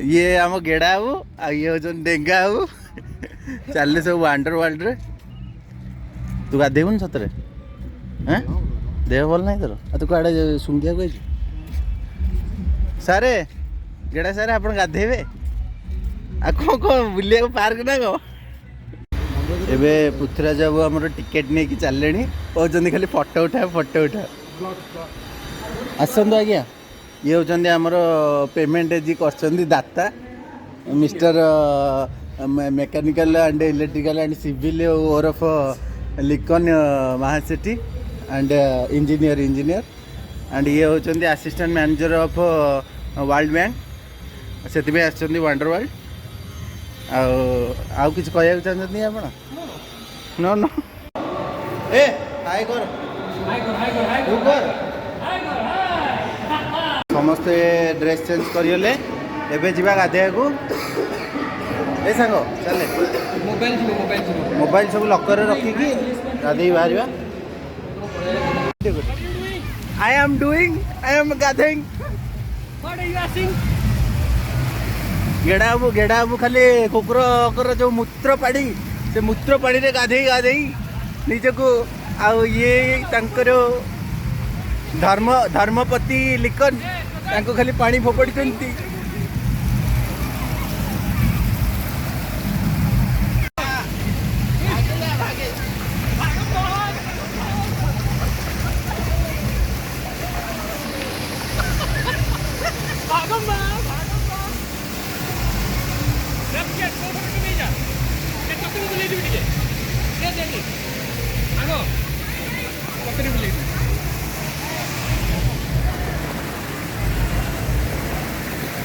ये आम गेड़ा बाबू आ ये हो डेंगा बाबू चल सब वंडर वर्ल्ड रे तू गाधेबुन सतरे हाँ देह भल ना तोर आ तू कड़े सुंघिया कह सारे गेड़ा सारे आप गाधेबे आ कौन कौन बुलिया पार्क ना कौन एबे पृथ्वीराज बाबू आम टिकेट नहीं कि चले कहते खाली फोटो उठा आसतु आज्ञा ये होचंदी आमर पेमेंट जी कर दाता mister mechanical and electrical and civil ओरफ लिकन महासेठी एंड इंजीनियर एंड ये होचंदी assistant manager of World Bank से आसचंदी वंडर वर्ल्ड आउ किसी कहना चाहते आप नो नो ए हाय कर समस्ते ड्रेस चेंज करगले एबे जीवा गाधेया को ए सांग चले मोबाइल सब लकर रखिकी गाधे बाहर आई एम गाधेइंग गेड़ा बाबू खाली कुकुर जो मूत्र पाड़ी से मूत्र पाड़ी रे गाधे निज को आउ ये तांकर धर्मपति लिकन तांको खाली पानी फोपड़ी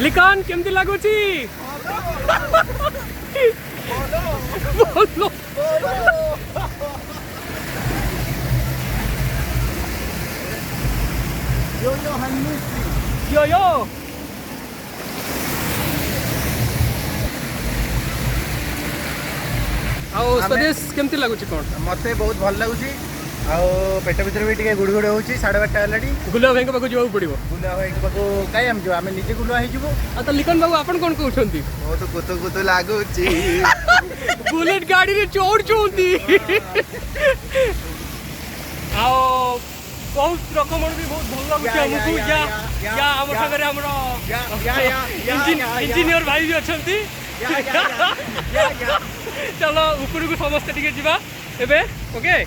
लिकन केमती लगुची यो आओ स्वदेश केमती लगुची कोन मते बहुत भल लगुची आउ पेट भीतर भी टिके गुड़ होउची 12:30 हलाडी गुला भाई पाखु जाऊ पड़िबो गुला भाई पाखु काई हम जो आमे निजे गुला हिजबो आ त लिकन बाबू आपन कोन कहउछंती बहुत कुतो लागुची बुलेट गाड़ी रे चोड़ चोंती आओ बहुत रकम भी बहुत भल लगुची हमकु या हमर संगे हमर इंजीनियर भाई भी अछंती चलो ऊपर को समस्त टिके जीवा एबे ओके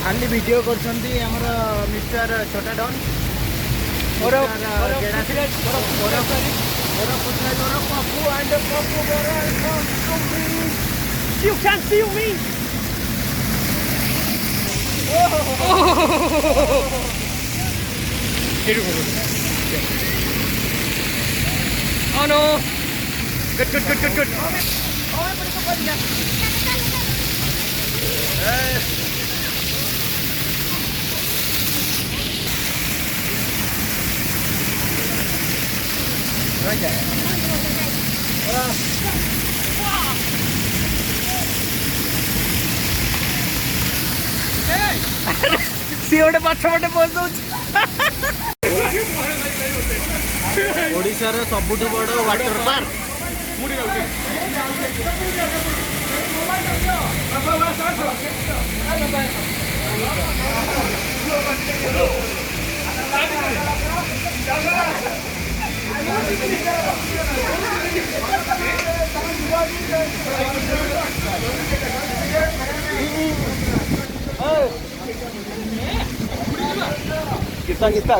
खाली वीडियो करछंती हमर मिस्टर छोटा डॉन और गेड़ा सिराज और पुतला और Pappu and Pappu You can see me. Oh no. Good. सी गोटे पछपटे पहुँच ओडिशार सबुठ बड़ वाटर पार्क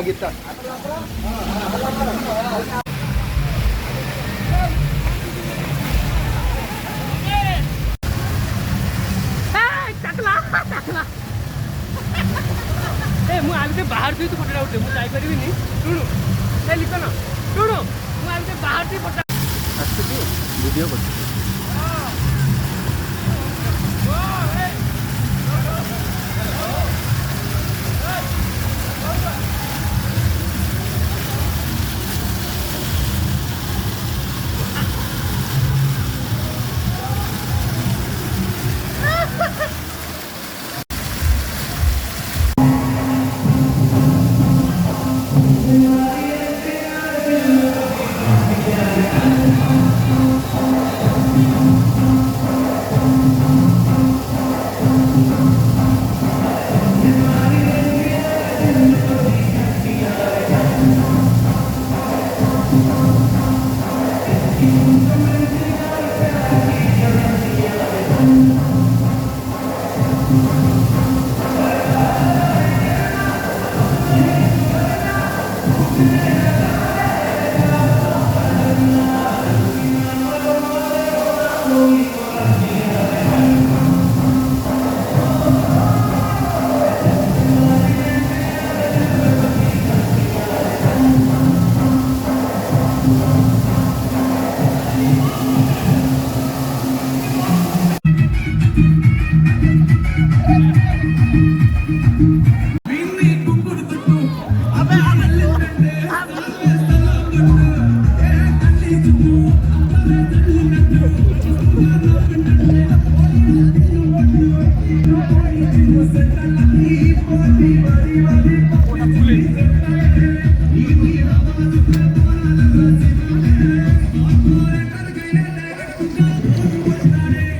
गीता मु आगे बाहर थी तो फोटो उठे मुझे जापर शुणु ए लिखन शुणु मुझे बाहर थी photo video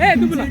Eh, tu pula.